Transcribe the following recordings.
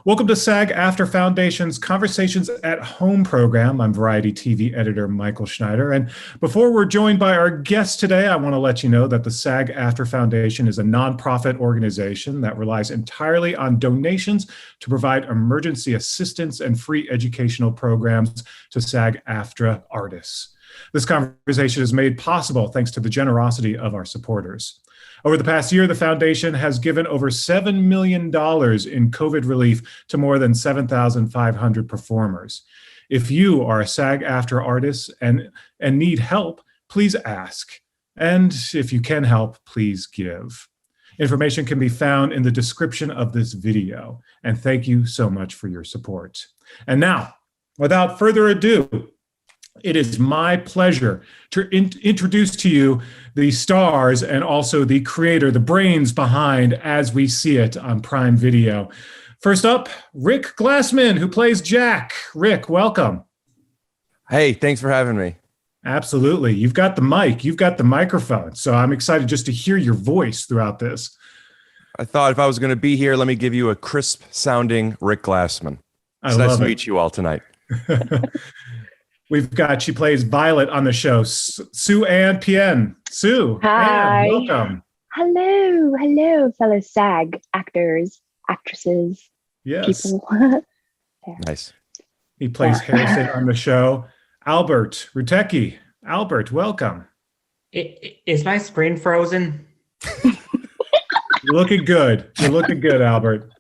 Welcome to SAG-AFTRA Foundation's Conversations at Home program. I'm Variety TV editor Michael Schneider. And before we're joined by our guest today, I want to let you know that the SAG-AFTRA Foundation is a nonprofit organization that relies entirely on donations to provide emergency assistance and free educational programs to SAG-AFTRA artists. This conversation is made possible thanks to the generosity of our supporters. Over the past year, the foundation has given over $7 million in COVID relief to more than 7,500 performers. If you are a SAG-AFTRA artist and need help, please ask. And if you can help, please give. Information can be found in the description of this video. And thank you so much for your support. And now, without further ado, it is my pleasure to introduce to you the stars and also the creator, the brains behind As We See It on Prime Video. First up, Rick Glassman, who plays Jack. Rick, welcome. Hey, thanks for having me. Absolutely. You've got the mic, you've got the microphone. So I'm excited just to hear your voice throughout this. I thought if I was going to be here, let me give you a crisp sounding Rick Glassman. It's nice to meet you all tonight. She plays Violet on the show, Sue Ann Pien. Sue, hi. Ann, welcome. Hello, fellow SAG actors, actresses, people. Nice. He plays Harrison on the show. Albert Rutecki. Albert, welcome. Is my screen frozen? You're looking good. Albert.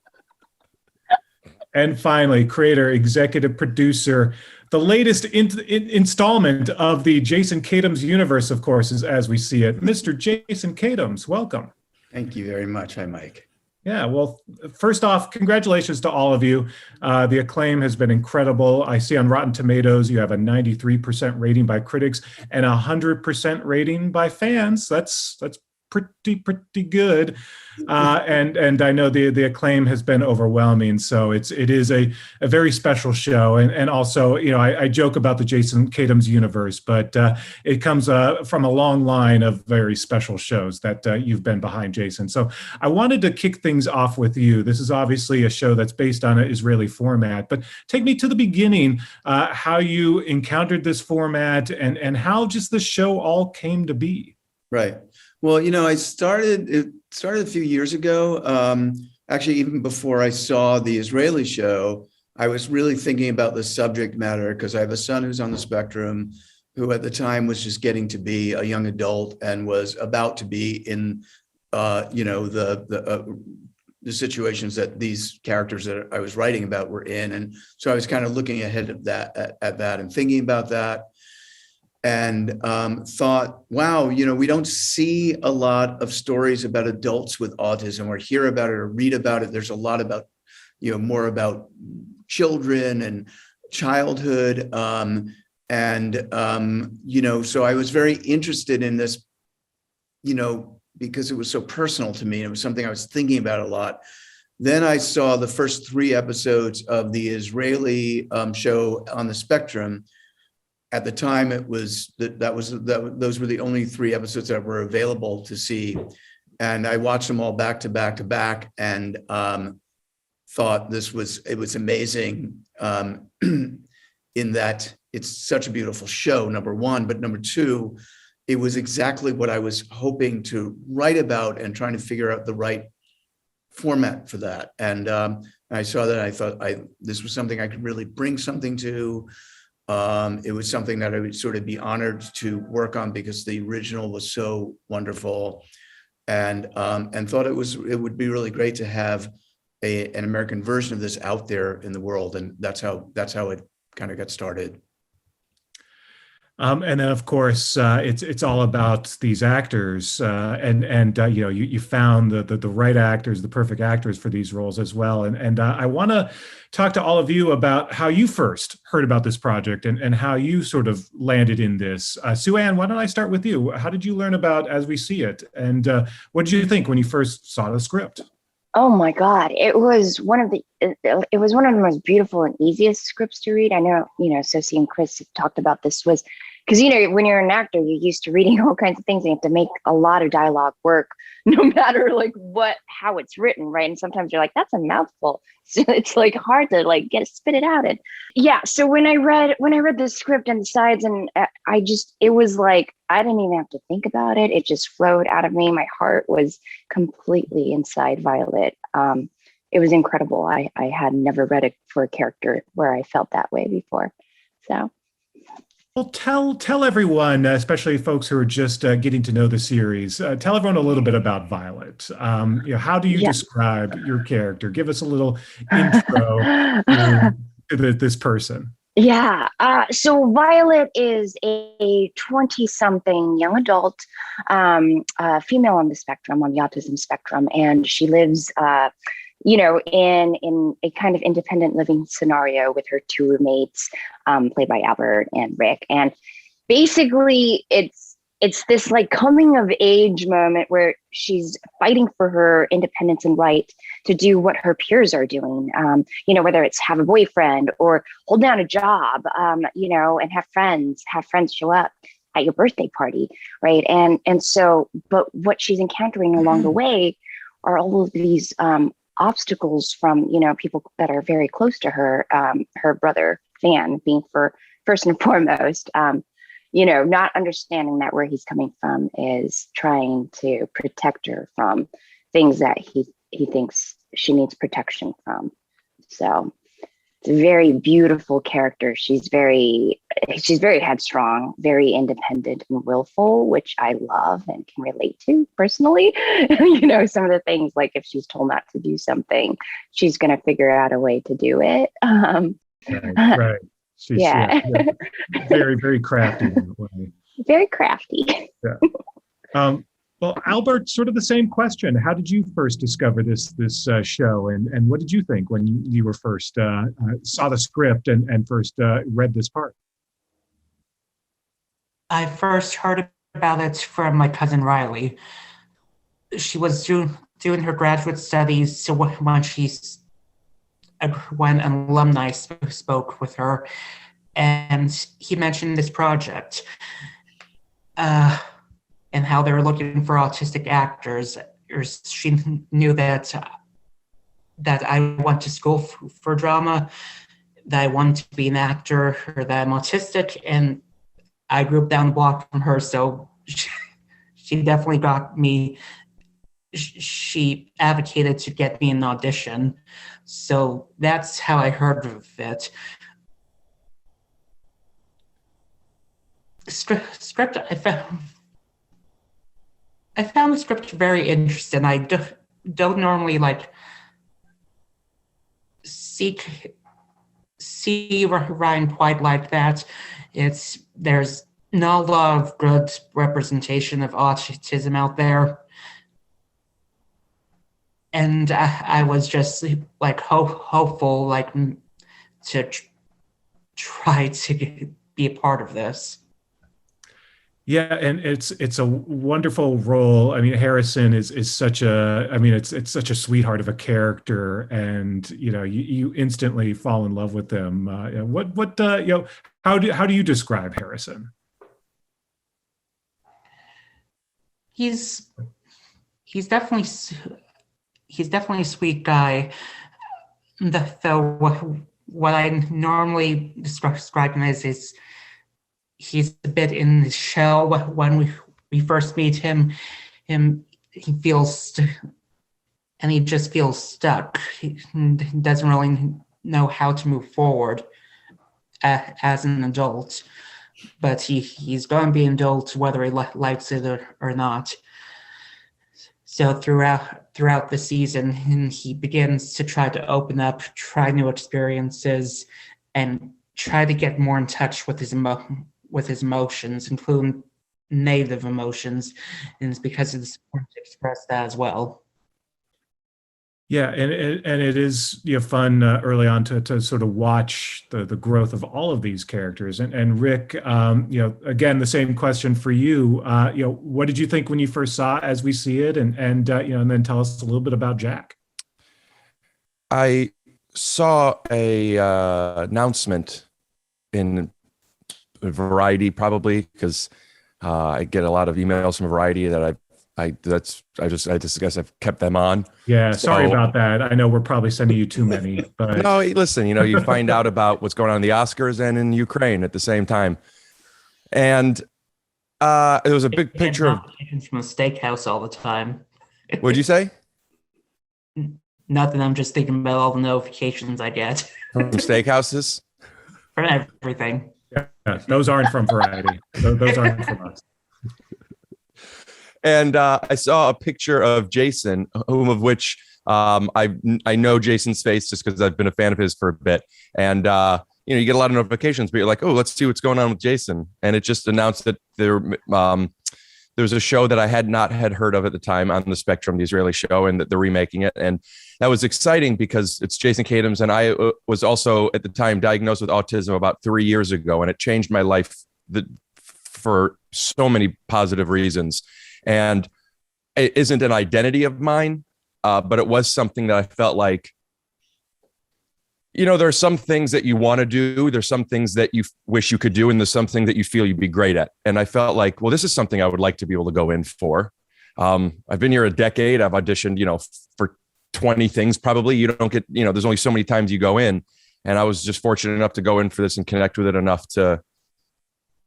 And finally, creator, executive producer, the latest installment of the Jason Katims universe, of course, is As We See It. Mr. Jason Katims, welcome. Thank you very much. Hi, Mike. Yeah, well, first off, congratulations to all of you. The acclaim has been incredible. I see on Rotten Tomatoes, you have a 93% rating by critics and 100% rating by fans. That's pretty good. And I know the acclaim has been overwhelming. So it is a very special show. And also, you know, I joke about the Jason Katims universe, but it comes from a long line of very special shows that you've been behind, Jason. So I wanted to kick things off with you. This is obviously a show that's based on an Israeli format, but take me to the beginning, how you encountered this format and how just the show all came to be. Right. Well, you know, it started a few years ago. Actually, even before I saw the Israeli show, I was really thinking about the subject matter because I have a son who's on the spectrum, who at the time was just getting to be a young adult and was about to be in, the situations that these characters that I was writing about were in. And so I was kind of looking ahead of that at that and thinking about that. And thought, wow, you know, we don't see a lot of stories about adults with autism or hear about it or read about it. There's a lot about, you know, more about children and childhood. So I was very interested in this, you know, because it was so personal to me. And it was something I was thinking about a lot. Then I saw the first 3 episodes of the Israeli show on the Spectrum. At the time, it was those were the only 3 episodes that were available to see, and I watched them all back to back, and thought it was amazing in that it's such a beautiful show. Number one, but number two, it was exactly what I was hoping to write about and trying to figure out the right format for that. And I saw that, I thought this was something I could really bring something to. It was something that I would sort of be honored to work on because the original was so wonderful, and thought it would be really great to have an American version of this out there in the world, and that's how it kind of got started. And then, of course, it's all about these actors, you found the right actors, the perfect actors for these roles as well. And I want to talk to all of you about how you first heard about this project and how you sort of landed in this. Sue Ann, why don't I start with you? How did you learn about As We See It, and what did you think when you first saw the script? Oh my God, it was one of the most beautiful and easiest scripts to read. I know, you know, Sosie and Chris have talked about this, was because, you know, when you're an actor, you're used to reading all kinds of things and you have to make a lot of dialogue work. no matter like how it's written, right? And sometimes you're like, that's a mouthful. So it's like hard to like spit it out. And yeah, so when I read the script and the sides, and it was like, I didn't even have to think about it. It just flowed out of me. My heart was completely inside Violet. It was incredible. I had never read it for a character where I felt that way before. So. Well, tell everyone, especially folks who are just getting to know the series, tell everyone a little bit about Violet. How do you describe your character? Give us a little intro to this person. Yeah. So Violet is a 20-something young adult, female on the autism spectrum, and she lives in a kind of independent living scenario with her two roommates, played by Albert and Rick. And basically it's this like coming of age moment where she's fighting for her independence and right to do what her peers are doing, whether it's have a boyfriend or hold down a job, and have friends show up at your birthday party, right? And so, but what she's encountering along the way are all of these obstacles from people that are very close to her, her brother Pien being first and foremost, not understanding that where he's coming from is trying to protect her from things that he thinks she needs protection from. So it's a very beautiful character. She's very headstrong, very independent and willful, which I love and can relate to personally. Some of the things, like if she's told not to do something, she's going to figure out a way to do it. Right. She's very, very crafty in that way. Very crafty. Yeah. Well, Albert, sort of the same question. How did you first discover this show, and what did you think when you were first saw the script and first read this part? I first heard about it from my cousin Riley. She was doing her graduate studies, so when an alumni spoke with her, and he mentioned this project. And how they were looking for autistic actors. She knew that I went to school for drama, that I wanted to be an actor, or that I'm autistic, and I grew up down the block from her, so she definitely got me. She advocated to get me an audition, so that's how I heard of it. Script, I found the script very interesting. I don't normally see Ryan quite like that. There's not a lot of good representation of autism out there, and I was just hopeful to try to be a part of this. Yeah, and it's a wonderful role. I mean, Harrison is such a, it's such a sweetheart of a character, and you instantly fall in love with them. How do you describe Harrison? He's definitely a sweet guy. Though what I normally describe him as is, he's a bit in his shell. When we first meet him he feels, and he just feels stuck. He doesn't really know how to move forward as an adult, but he's going to be an adult whether he likes it or not. So throughout the season, he begins to try to open up, try new experiences, and try to get more in touch with his emotions, including negative emotions, and it's because it's important to express that as well. Yeah, and it is fun early on to sort of watch the growth of all of these characters. And Rick, again, the same question for you. What did you think when you first saw As We See It, and then tell us a little bit about Jack. I saw a announcement in Variety, probably because I get a lot of emails from Variety that I've I just guess I've kept them on. Yeah, sorry about that. I know we're probably sending you too many, but no, listen, you find out about what's going on in the Oscars and in Ukraine at the same time. And it was a big picture of from a steakhouse all the time. What'd you say? Nothing. I'm just thinking about all the notifications I get from steakhouses for everything. Yeah, those aren't from Variety. Those aren't from us. And I saw a picture of Jason, whom of which I know Jason's face just because I've been a fan of his for a bit. And you get a lot of notifications, but you're like, oh, let's see what's going on with Jason. And it just announced that there's a show that I had not heard of at the time on the Spectrum, the Israeli show, and that they're remaking it. And that was exciting because it's Jason Katims. And I was also at the time diagnosed with autism about 3 years ago. And it changed my life for so many positive reasons. And it isn't an identity of mine, but it was something that I felt like, there are some things that you want to do. There's some things that you wish you could do. And there's something that you feel you'd be great at. And I felt like, well, this is something I would like to be able to go in for. I've been here a decade. I've auditioned, for 20 things probably. You don't get, there's only so many times you go in. And I was just fortunate enough to go in for this and connect with it enough to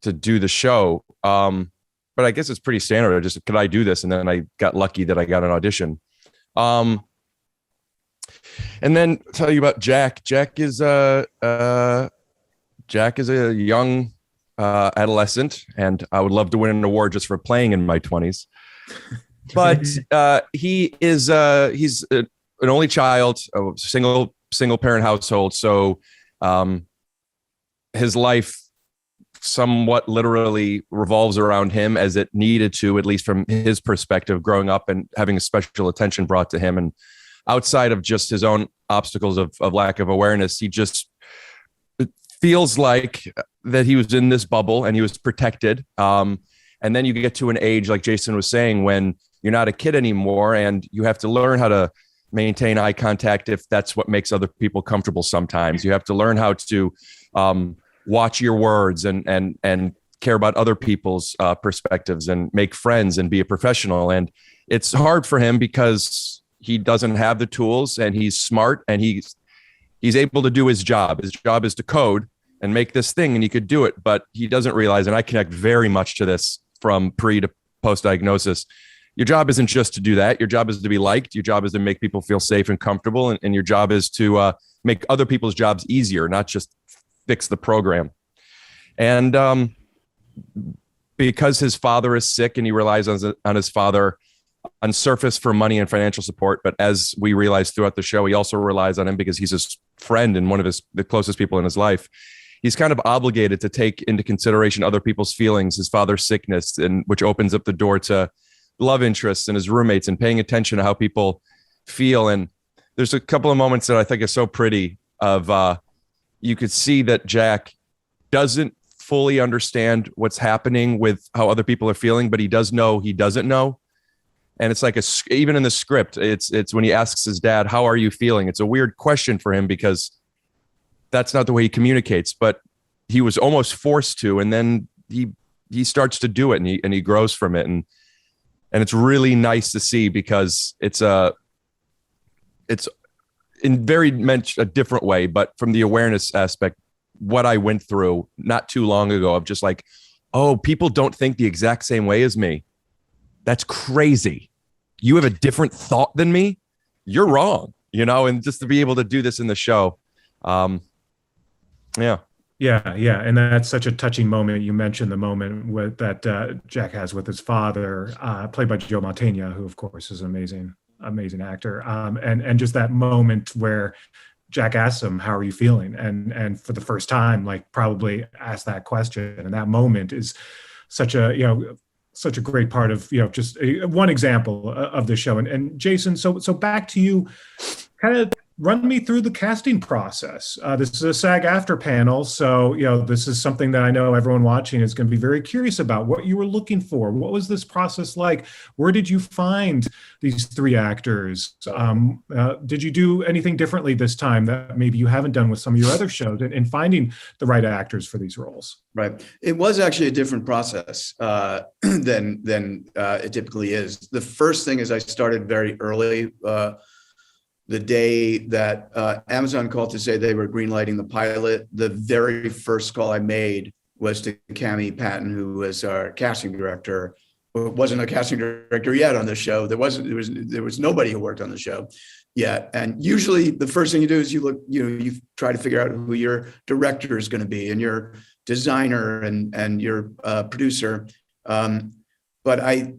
do the show. But I guess it's pretty standard. Could I do this? And then I got lucky that I got an audition. And then tell you about Jack. Jack is a young adolescent, and I would love to win an award just for playing in my 20s. But he's an only child, a single parent household. So his life somewhat literally revolves around him, as it needed to, at least from his perspective, growing up and having special attention brought to him. And outside of just his own obstacles of lack of awareness, he just feels like that he was in this bubble and he was protected. And then you get to an age, like Jason was saying, when you're not a kid anymore and you have to learn how to maintain eye contact if that's what makes other people comfortable. Sometimes you have to learn how to watch your words and care about other people's perspectives and make friends and be a professional. And it's hard for him because he doesn't have the tools, and he's smart, and he's able to do his job. His job is to code and make this thing, and he could do it, but he doesn't realize, and I connect very much to this from pre to post diagnosis. Your job isn't just to do that. Your job is to be liked. Your job is to make people feel safe and comfortable. And your job is to make other people's jobs easier, not just fix the program. And because his father is sick and he relies on his father on surface for money and financial support, but as we realized throughout the show, he also relies on him because he's his friend and one of the closest people in his life. He's kind of obligated to take into consideration other people's feelings, his father's sickness, and which opens up the door to love interests and his roommates and paying attention to how people feel. And there's a couple of moments that I think are so pretty of you could see that Jack doesn't fully understand what's happening with how other people are feeling, but he does know he doesn't know. And it's like even in the script, it's when he asks his dad, "How are you feeling?" It's a weird question for him because that's not the way he communicates, but he was almost forced to. And then he starts to do it, and he grows from it. And it's really nice to see because it's in very much a different way, but from the awareness aspect, what I went through not too long ago of just like, oh, people don't think the exact same way as me. That's crazy. You have a different thought than me. You're wrong, and just to be able to do this in the show. Yeah. And that's such a touching moment. You mentioned the moment that Jack has with his father, played by Joe Mantegna, who of course is an amazing actor. And just that moment where Jack asks him, "How are you feeling?" And for the first time, like probably asked that question. And that moment is such a great part of, just one example of the show. And Jason, so back to you, kind of run me through the casting process. This is a SAG-AFTRA panel, so this is something that I know everyone watching is going to be very curious about. What you were looking for? What was this process like? Where did you find these three actors? Did you do anything differently this time that maybe you haven't done with some of your other shows in finding the right actors for these roles? Right. It was actually a different process than it typically is. The first thing is I started very early. The day that Amazon called to say they were greenlighting the pilot, the very first call I made was to Cami Patton, who was our casting director. Well, wasn't a casting director yet on the show. There was nobody who worked on the show yet. And usually the first thing you do is you try to figure out who your director is going to be and your designer and your producer. But I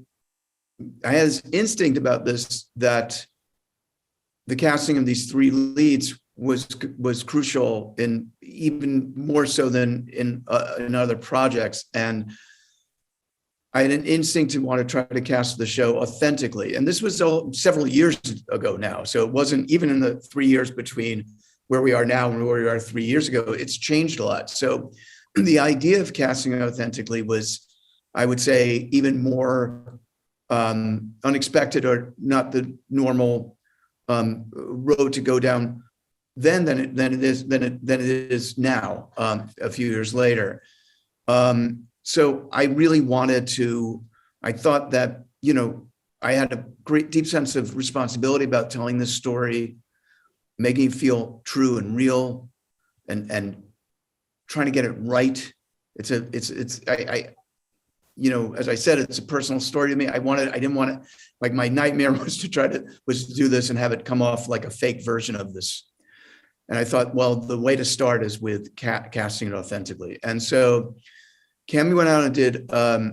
had this instinct about this, that the casting of these three leads was crucial, in even more so than in other projects. And I had an instinct to want to try to cast the show authentically. And this was several years ago now. So it wasn't even in the 3 years between where we are now and where we are 3 years ago. It's changed a lot. So the idea of casting authentically was, I would say, even more unexpected, or not the normal road to go down then than it is now, a few years later. So I really wanted to. I thought that I had a great deep sense of responsibility about telling this story, making it feel true and real, and trying to get it right. As I said, it's a personal story to me. I didn't want to, like, my nightmare was to do this and have it come off like a fake version of this. And I thought, well, the way to start is with casting it authentically. And so Cami went out and did, a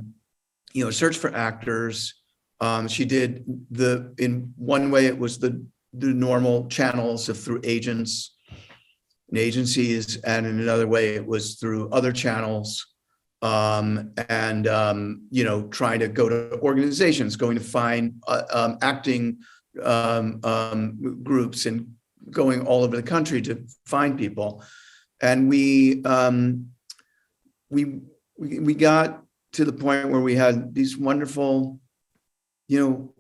search for actors. She did in one way, it was the normal channels through agents and agencies. And in another way, it was through other channels. Trying to go to organizations, going to find acting groups, and going all over the country to find people. And we got to the point where we had these wonderful,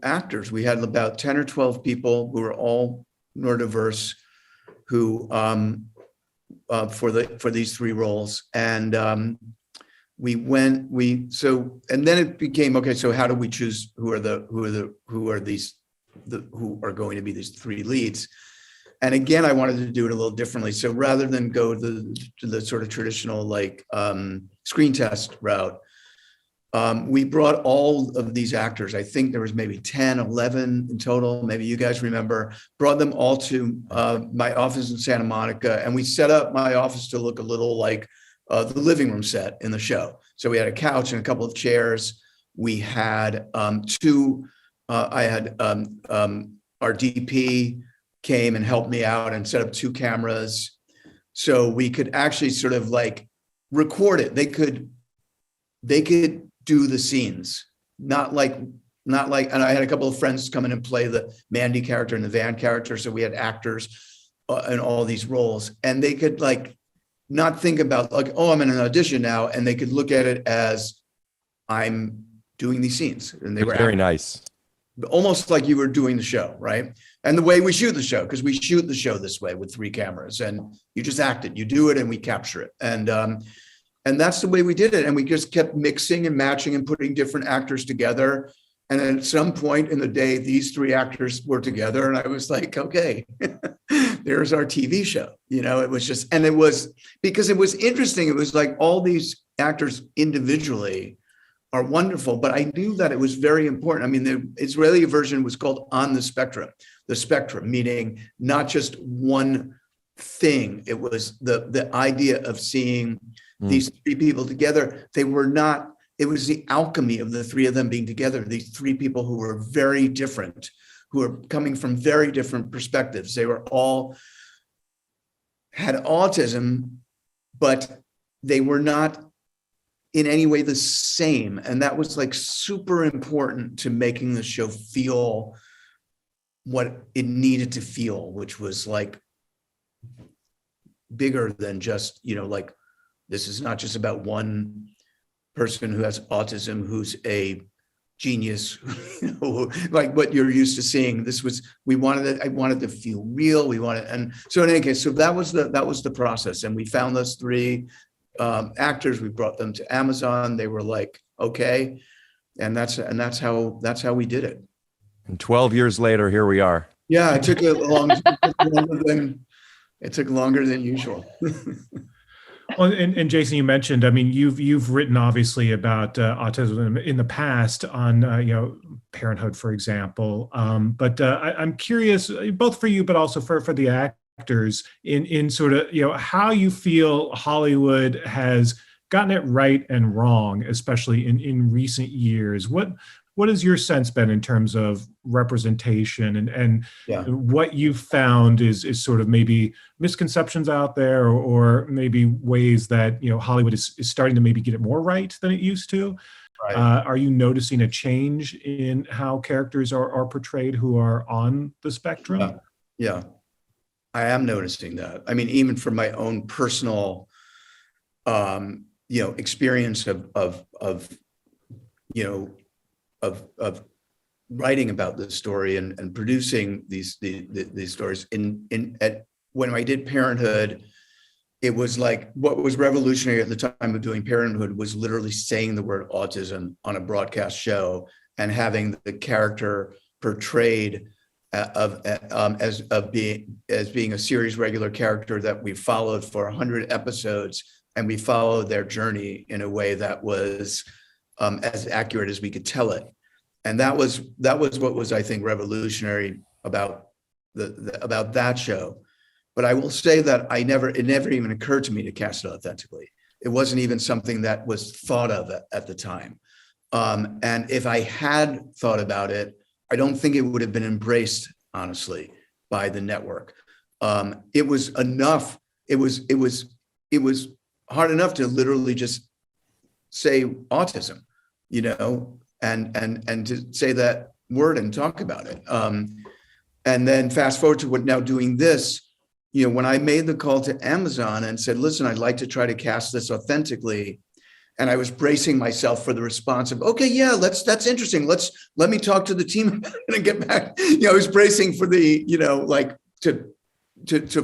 actors. We had about 10 or 12 people who were all neurodiverse, who for these three roles. And and then it became, okay, so how do we choose who are going to be these three leads? And again, I wanted to do it a little differently. So rather than go to the sort of traditional screen test route, we brought all of these actors. I think there was maybe 10, 11 in total. Maybe you guys remember. Brought them all to my office in Santa Monica, and we set up my office to look a little like the living room set in the show. So we had a couch and a couple of chairs. We had our DP came and helped me out and set up 2 cameras, so we could actually sort of record it. They could do the scenes, not like, and I had a couple of friends come in and play the Mandy character and the Van character. So we had actors in all these roles, and they could not think about oh, I'm in an audition now, and they could look at it as I'm doing these scenes. And they were very nice. Almost like you were doing the show, right? And the way we shoot the show, because we shoot the show this way with 3 cameras, and you just act it, you do it, and we capture it. And that's the way we did it. And we just kept mixing and matching and putting different actors together. And then at some point in the day, these 3 actors were together, and I was like, okay, there's our TV show. It was just, and it was, because it was interesting. It was like all these actors individually are wonderful, but I knew that it was very important. I mean, the Israeli version was called On the Spectrum meaning not just one thing. It was the idea of seeing these 3 people together. They were not, it was the alchemy of the 3 of them being together. These 3 people who were very different, who are coming from very different perspectives. They were all had autism, but they were not in any way the same. And that was super important to making the show feel, what it needed to feel, which was like bigger than just, like, this is not just about one person who has autism, who's a genius, like what you're used to seeing. I wanted to feel real. And so in any case, so that was the process. And we found those three actors, we brought them to Amazon. They were like, okay. And that's how we did it. And 12 years later, here we are. Yeah, it took it took longer than usual. Well, and Jason, you mentioned, I mean, you've written obviously about autism in the past on Parenthood, for example. But I'm curious, both for you, but also for the actors, in sort of how you feel Hollywood has gotten it right and wrong, especially in recent years. What has your sense been in terms of representation and what you've found is sort of maybe misconceptions out there or maybe ways that, Hollywood is starting to maybe get it more right than it used to? Right. Are you noticing a change in how characters are portrayed who are on the spectrum? Yeah, I am noticing that. I mean, even from my own personal, experience of writing about this story and producing these stories when I did Parenthood, it was like what was revolutionary at the time of doing Parenthood was literally saying the word autism on a broadcast show and having the character portrayed as being a series regular character that we followed for 100 episodes, and we followed their journey in a way that was as accurate as we could tell it. And that was what was, I think, revolutionary about about that show. But I will say that it never even occurred to me to cast it authentically. It wasn't even something that was thought of at the time. And if I had thought about it, I don't think it would have been embraced, honestly, by the network. It was enough. It was hard enough to literally just say autism, and to say that word and talk about it. And then fast forward to what now doing this, when I made the call to Amazon and said, listen, I'd like to try to cast this authentically. And I was bracing myself for the response of, okay, yeah, that's interesting. Let me talk to the team and get back. I was bracing for the,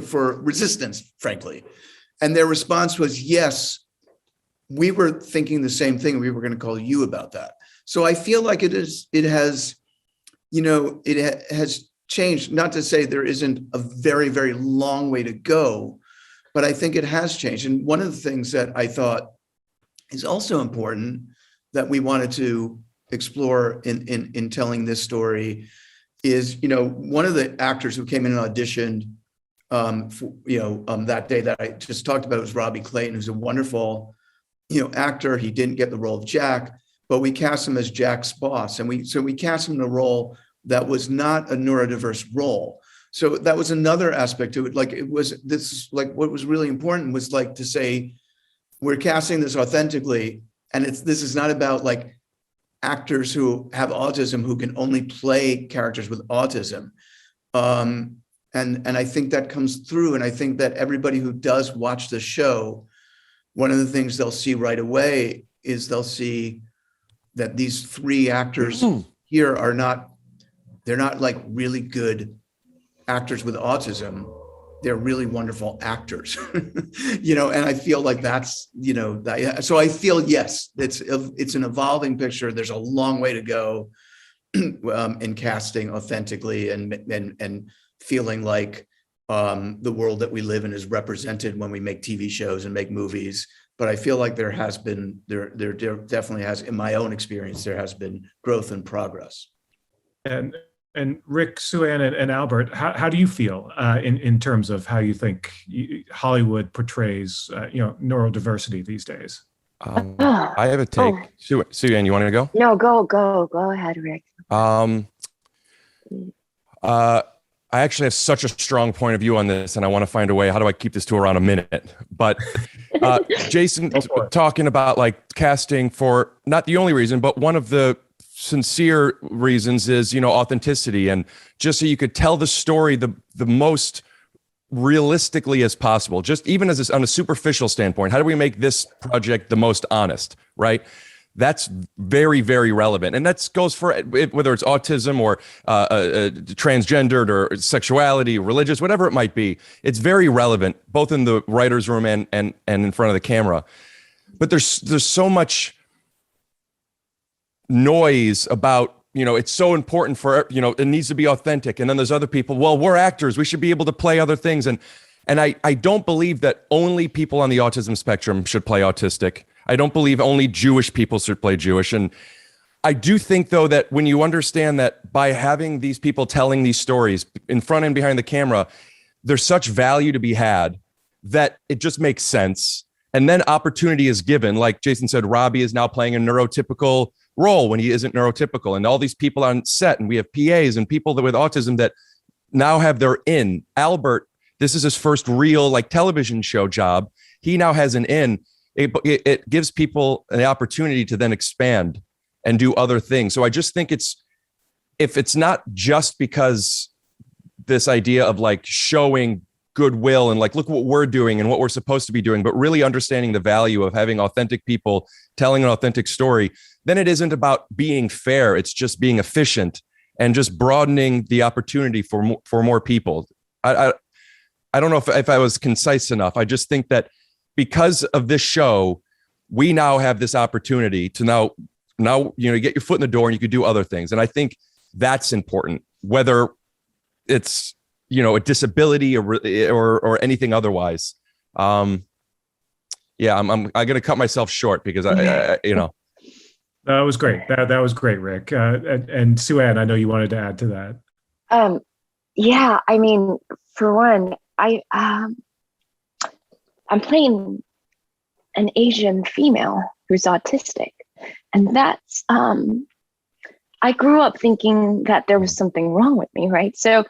for resistance, frankly. And their response was, yes, we were thinking the same thing. We were going to call you about that. So I feel like it has changed. Not to say there isn't a very, very long way to go, but I think it has changed. And one of the things that I thought is also important that we wanted to explore in telling this story is, one of the actors who came in and auditioned that day that I just talked about was Robbie Clayton, who's a wonderful, actor. He didn't get the role of Jack, but we cast him as Jack's boss. And we cast him in a role that was not a neurodiverse role. So that was another aspect to it. What was really important was to say, we're casting this authentically. And this is not about actors who have autism who can only play characters with autism. And I think that comes through. And I think that everybody who does watch the show, one of the things they'll see right away is they'll see that these three actors here they're not really good actors with autism. They're really wonderful actors, and I feel like that's, so I feel, yes, it's an evolving picture. There's a long way to go in casting authentically and feeling like the world that we live in is represented when we make TV shows and make movies. But I feel like there definitely has, in my own experience, there has been growth and progress. And Rick, Sue-Ann, and Albert, how do you feel in terms of how you think Hollywood portrays neurodiversity these days? I have a take. Sue-Ann, you want to go? No, go ahead, Rick. I actually have such a strong point of view on this, and I want to find a way. How do I keep this to around a minute? But Jason talking about casting for not the only reason, but one of the sincere reasons is, authenticity, and just so you could tell the story the most realistically as possible, just even as on a superficial standpoint. How do we make this project the most honest, right? That's very, very relevant. And that goes for whether it's autism or transgendered or sexuality, religious, whatever it might be. It's very relevant, both in the writer's room and in front of the camera. But there's so much noise about, it's so important for, it needs to be authentic. And then there's other people, well, we're actors, we should be able to play other things. And I don't believe that only people on the autism spectrum should play autistic. I don't believe only Jewish people should play Jewish. And I do think, though, that when you understand that by having these people telling these stories in front and behind the camera, there's such value to be had that it just makes sense. And then opportunity is given. Like Jason said, Robbie is now playing a neurotypical role when he isn't neurotypical. And all these people on set, and we have PAs and people with autism that now have their in. Albert, this is his first real television show job. He now has an in. It gives people an opportunity to then expand and do other things. So I just think if it's not just because this idea of showing goodwill and look what we're doing and what we're supposed to be doing, but really understanding the value of having authentic people telling an authentic story, then it isn't about being fair. It's just being efficient and just broadening the opportunity for more people. I don't know if I was concise enough. I just think that because of this show, we now have this opportunity to now get your foot in the door and you could do other things. And I think that's important, whether it's a disability or anything otherwise. I'm going to cut myself short because I That was great. That was great, Rick. And Sue-Ann, I know you wanted to add to that. Yeah, I mean, for one, I'm playing an Asian female who's autistic. And that's, I grew up thinking that there was something wrong with me, right? So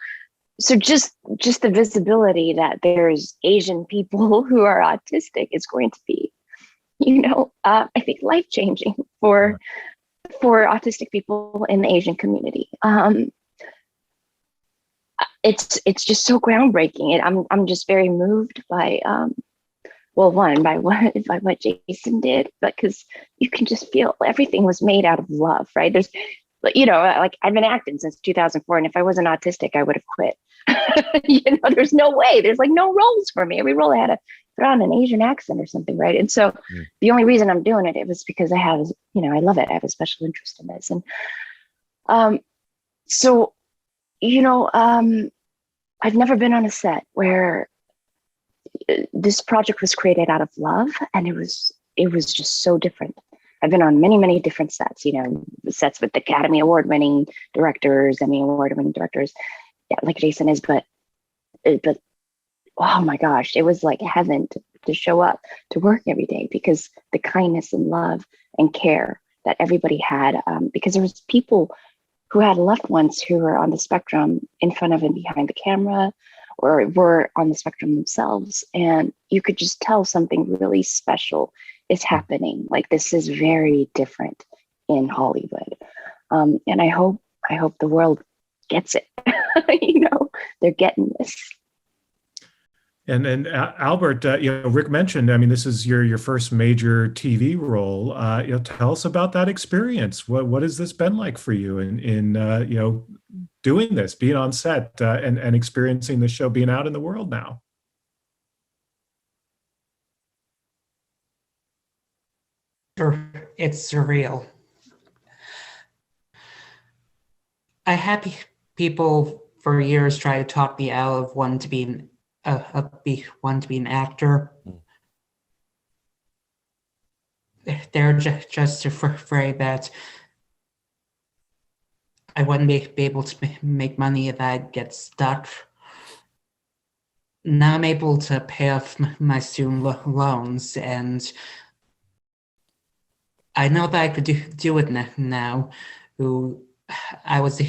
just the visibility that there's Asian people who are autistic is going to be, I think life-changing for autistic people in the Asian community. It's just so groundbreaking. I'm just very moved by by what Jason did, but because you can just feel everything was made out of love, right? There's, I've been acting since 2004, and if I wasn't autistic, I would have quit. There's no way. There's no roles for me. Every role I had to put on an Asian accent or something, right? And so the only reason I'm doing it was because I have, I love it. I have a special interest in this, and I've never been on a set where this project was created out of love, and it was just so different. I've been on many, many different sets, sets with Academy Award winning directors, Emmy Award winning directors, like Jason is, but oh my gosh, it was like heaven to show up to work every day, because the kindness and love and care that everybody had, because there was people who had loved ones who were on the spectrum in front of and behind the camera, or were on the spectrum themselves. And you could just tell something really special is happening. This is very different in Hollywood. And I hope the world gets it. They're getting this. And Albert, Rick mentioned, this is your first major TV role. Tell us about that experience. What has this been like for you in doing this, being on set and experiencing the show, being out in the world now? It's surreal. I had people for years try to talk me out of wanting to be an actor. They're just afraid that I wouldn't be able to make money, if I'd get stuck. Now I'm able to pay off my student loans, and I know that I could do it now. I was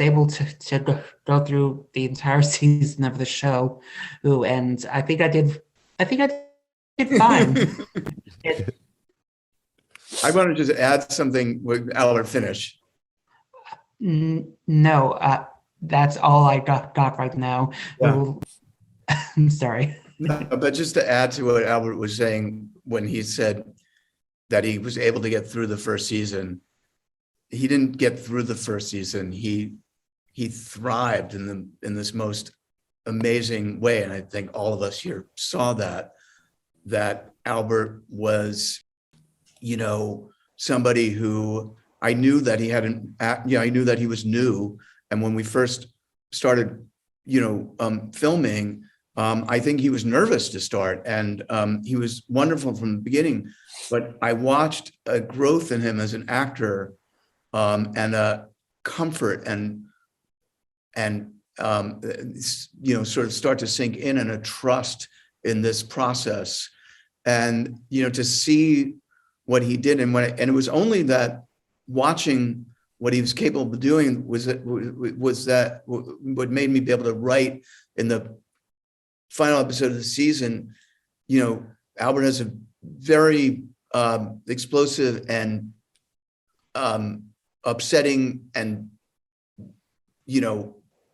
able to go through the entire season of the show, and I think I did fine. I want to just add something with Albert finish. No, that's all I got right now. Yeah. I'm sorry. No, but just to add to what Albert was saying when he said that he was able to get through the first season, he didn't get through the first season. He thrived in this most amazing way, and I think all of us here saw that Albert was, somebody who I knew that he had I knew that he was new, and when we first started, filming. I think he was nervous to start, and he was wonderful from the beginning. But I watched a growth in him as an actor, and a comfort and sort of start to sink in, and a trust in this process, and to see what he did, and it was only that watching what he was capable of doing was that what made me be able to write in the final episode of the season. Albert has a very explosive and upsetting and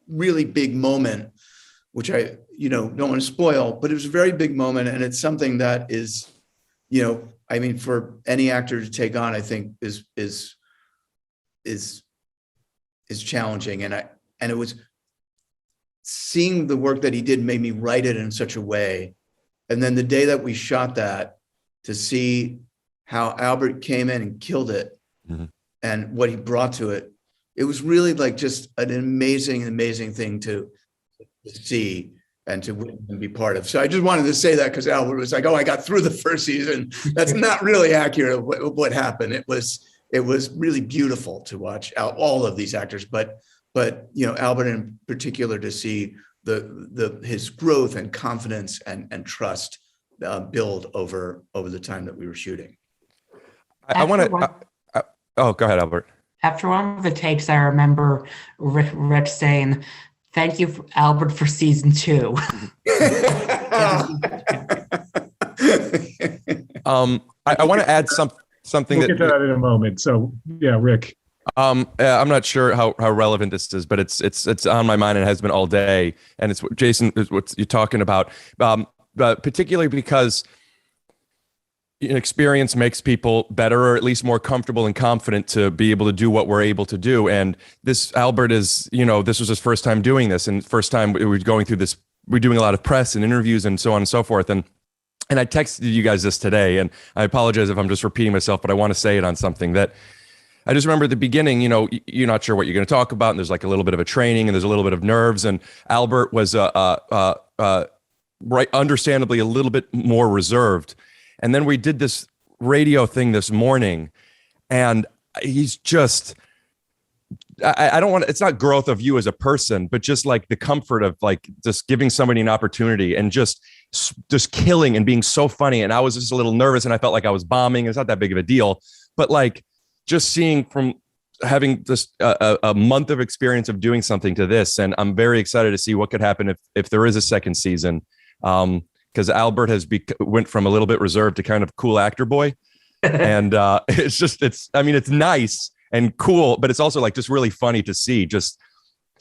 really big moment, which I don't want to spoil, but it was a very big moment, and it's something that is for any actor to take on, I think is challenging, and it was. Seeing the work that he did made me write it in such a way. And then the day that we shot that, to see how Albert came in and killed it, mm-hmm. and what he brought to it, it was really like just an amazing thing to see and to be part of. So I just wanted to say that because Albert was like, "Oh, I got through the first season." That's not really accurate of what happened. It was really beautiful to watch all of these actors, but Albert in particular, to see his growth and confidence and trust build over the time that we were shooting. I want to. Go ahead, Albert. After one of the takes, I remember Rich saying, "Thank you, Albert, for season 2." I want to add something. We'll get to that in a moment. So yeah, Rick. I'm not sure how relevant this is, but it's on my mind and has been all day. And it's what Jason is what you're talking about, particularly because experience makes people better, or at least more comfortable and confident to be able to do what we're able to do. And this Albert is, this was his first time doing this, and first time we were going through this. We're doing a lot of press and interviews and so on and so forth. And I texted you guys this today, and I apologize if I'm just repeating myself, but I want to say it on something that. I just remember at the beginning, you're not sure what you're going to talk about, and there's like a little bit of a training, and there's a little bit of nerves. And Albert was right, understandably, a little bit more reserved. And then we did this radio thing this morning, and he's just. I don't want. It's not growth of you as a person, but just like the comfort of like just giving somebody an opportunity and just killing and being so funny. And I was just a little nervous, and I felt like I was bombing. It's not that big of a deal, but like. Just seeing from having just a month of experience of doing something to this, and I'm very excited to see what could happen if there is a second season, because Albert went from a little bit reserved to kind of cool actor boy, and it's nice and cool, but it's also like just really funny to see. Just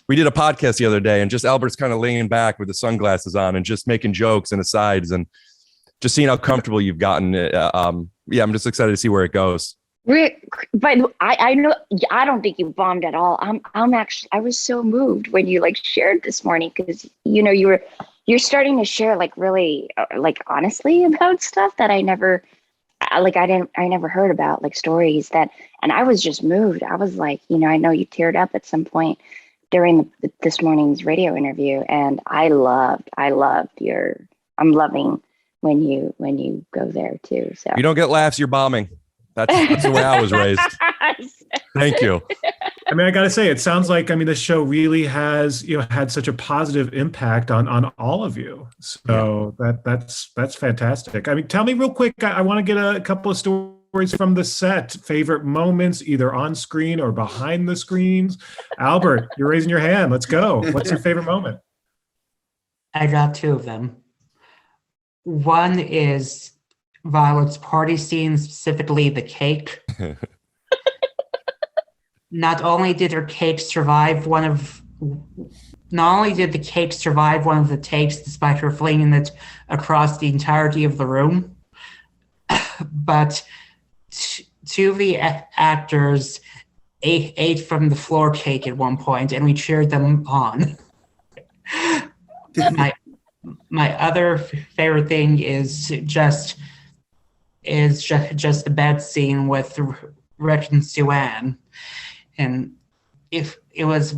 we did a podcast the other day, and just Albert's kind of laying back with the sunglasses on and just making jokes and asides, and just seeing how comfortable you've gotten. I'm just excited to see where it goes. Rick, but I know I don't think you bombed at all. I was so moved when you shared this morning, because you're starting to share really honestly about stuff that I never heard about, stories that, and I was just moved. I was like, I know you teared up at some point during this morning's radio interview, and I'm loving when you go there too. So you don't get laughs, you're bombing. That's the way I was raised. Thank you. I mean, I got to say, it sounds like, the show really has, had such a positive impact on all of you. So that's fantastic. Tell me real quick, I want to get a couple of stories from the set, favorite moments, either on screen or behind the screens. Albert, you're raising your hand. Let's go. What's your favorite moment? I got 2 of them. One is Violet's party scene, specifically the cake. Not only did the cake survive one of the takes despite her flinging it across the entirety of the room, but two of the actors ate from the floor cake at one point, and we cheered them on. My other favorite thing is just the bed scene with Rick and Sue-Ann. And if it was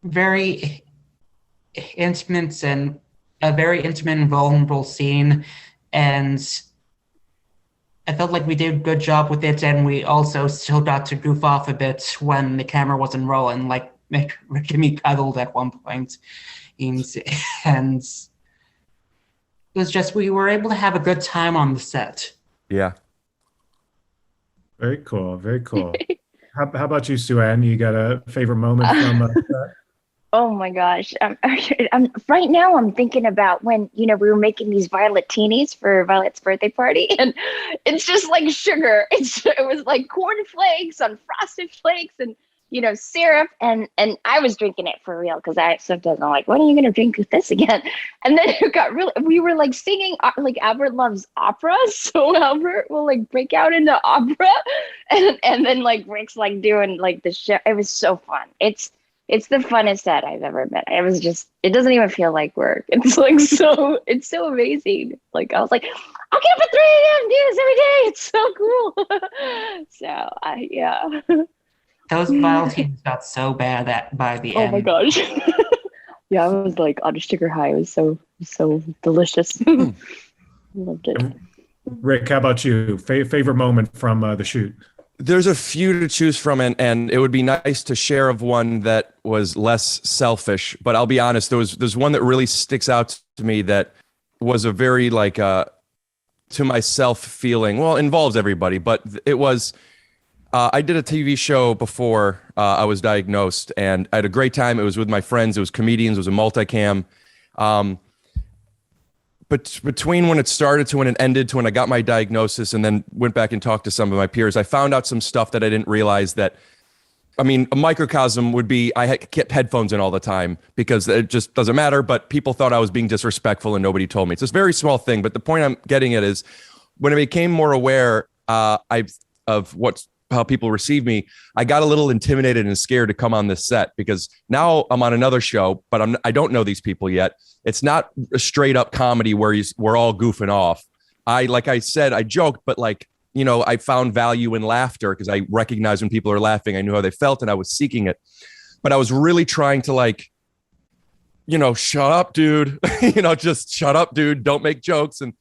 very intimate and a very intimate and vulnerable scene, and I felt like we did a good job with it, and we also still got to goof off a bit when the camera wasn't rolling, like Rick and me cuddled at one point. And it was just, we were able to have a good time on the set. Yeah. Very cool. Very cool. How about you, Sue-Ann? You got a favorite moment from that? Oh my gosh. Right now I'm thinking about when, we were making these Violet teenies for Violet's birthday party, and it's just like sugar. It was like corn flakes on frosted flakes and, syrup. And I was drinking it for real because I sometimes I'm like, when are you going to drink this again? And then it got really, we were like singing, like Albert loves opera. So Albert will like break out into opera. And then like Rick's like doing like the show. It was so fun. It's the funnest set I've ever been. It doesn't even feel like work. It's like it's so amazing. Like I was like, I'll get up at 3 a.m. do this every day. It's so cool. So yeah. Those Violet teams got so bad that by the end. Oh my gosh. Yeah, I was like on a sugar high. It was so delicious. Loved it. Rick, how about you? Favorite moment from the shoot? There's a few to choose from, and it would be nice to share of one that was less selfish. But I'll be honest, there's one that really sticks out to me that was a very like to myself feeling. Well, involves everybody, but it was. I did a TV show before I was diagnosed, and I had a great time. It was with my friends. It was comedians. It was a multicam. But between when it started to when it ended to when I got my diagnosis and then went back and talked to some of my peers, I found out some stuff that I didn't realize that, I mean, a microcosm would be I kept headphones in all the time because it just doesn't matter, but people thought I was being disrespectful and nobody told me. It's this very small thing, but the point I'm getting at is when I became more aware of how people receive me, I got a little intimidated and scared to come on this set because now I'm on another show, but I don't know these people yet. It's not a straight up comedy where we're all goofing off. Like I said, I joked, but like, I found value in laughter because I recognized when people are laughing, I knew how they felt and I was seeking it. But I was really trying to like, shut up, dude, just shut up, dude. Don't make jokes. And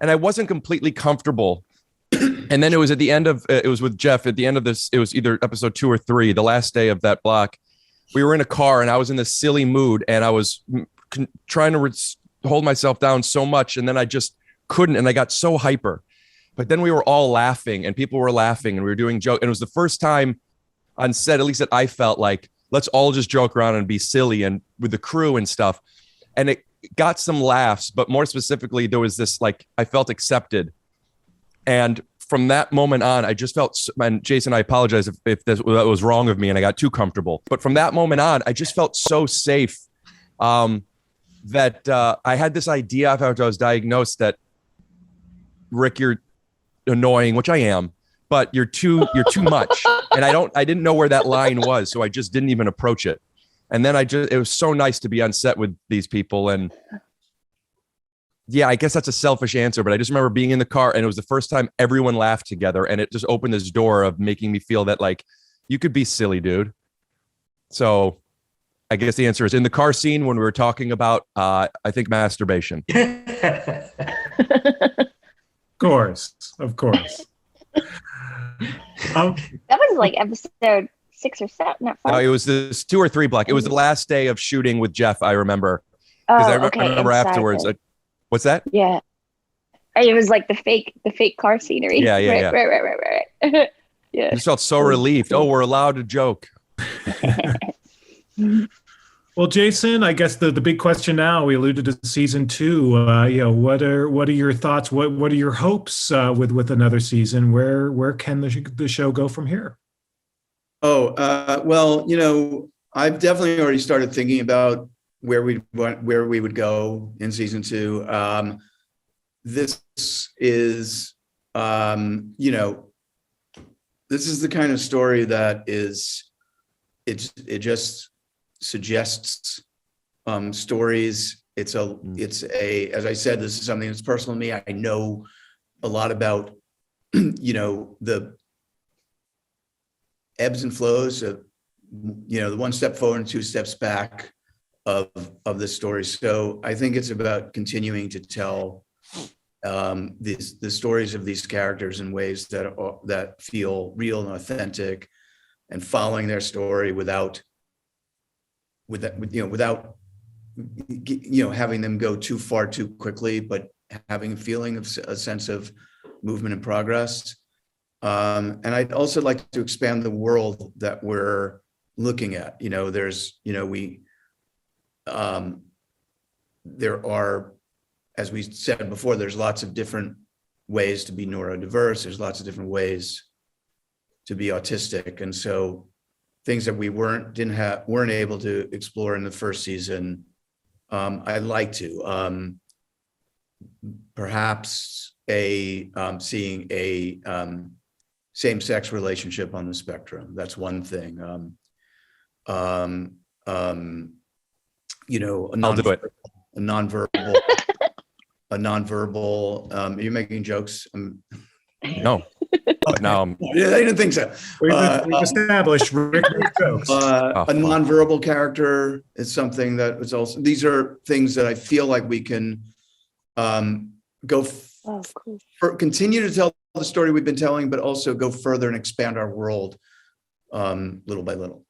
I wasn't completely comfortable. And then it was at the end of, it was with Jeff at the end of this, it was either episode 2 or 3, the last day of that block. We were in a car and I was in this silly mood and I was trying to hold myself down so much. And then I just couldn't. And I got so hyper, but then we were all laughing and people were laughing and we were doing jokes. And it was the first time on set, at least that I felt like, let's all just joke around and be silly and with the crew and stuff. And it got some laughs, but more specifically, there was this, like, I felt accepted. And from that moment on, I just felt, and Jason, I apologize if that was wrong of me and I got too comfortable. But from that moment on, I just felt so safe that I had this idea after I was diagnosed that, Rick, you're annoying, which I am, but you're too much. And I didn't know where that line was. So I just didn't even approach it. And then it was so nice to be on set with these people. And yeah, I guess that's a selfish answer, but I just remember being in the car and it was the first time everyone laughed together. And it just opened this door of making me feel that like, you could be silly, dude. So I guess the answer is in the car scene when we were talking about, I think masturbation. Of course. That was like episode 6 or 7, not 5. No, it was this 2 or 3 block. It was the last day of shooting with Jeff, I remember. Because I remember afterwards. What's that? Yeah. It was like the fake car scenery. Yeah. Right. Yeah. I just felt so relieved. Oh, we're allowed to joke. Well, Well, Jason, I guess the big question now, we alluded to season 2. What are your thoughts? What are your hopes with another season? Where can the show go from here? Well, I've definitely already started thinking about where we would go in season 2. This is, this is the kind of story that it just suggests stories. It's a, as I said, this is something that's personal to me. I know a lot about, the ebbs and flows of, the one step forward and 2 steps back of this story. So I think it's about continuing to tell the stories of these characters in ways that feel real and authentic, and following their story without having them go too far too quickly, but having a feeling of a sense of movement and progress. And I'd also like to expand the world that we're looking at. There are, as we said before, there's lots of different ways to be neurodiverse. There's lots of different ways to be autistic. And so things that we weren't able to explore in the first season, I'd like to. Perhaps seeing a same-sex relationship on the spectrum. That's one thing. I'll do it. A nonverbal. Are you making jokes? No. No. Yeah, I didn't think so. We've established Rick makes jokes. A nonverbal character is something that is also. These are things that I feel like we can continue to tell the story we've been telling, but also go further and expand our world little by little.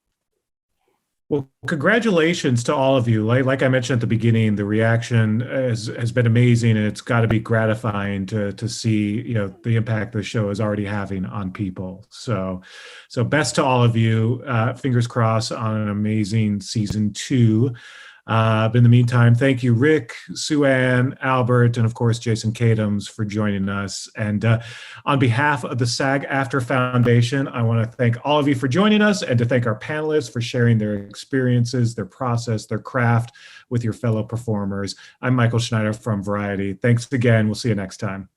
Well, congratulations to all of you. Like I mentioned at the beginning, the reaction has been amazing, and it's got to be gratifying to see the impact the show is already having on people. So best to all of you. Fingers crossed on an amazing season 2. But in the meantime, thank you, Rick, Sue-Ann, Albert, and of course, Jason Katims for joining us. And on behalf of the SAG-AFTRA Foundation, I want to thank all of you for joining us, and to thank our panelists for sharing their experiences, their process, their craft with your fellow performers. I'm Michael Schneider from Variety. Thanks again. We'll see you next time.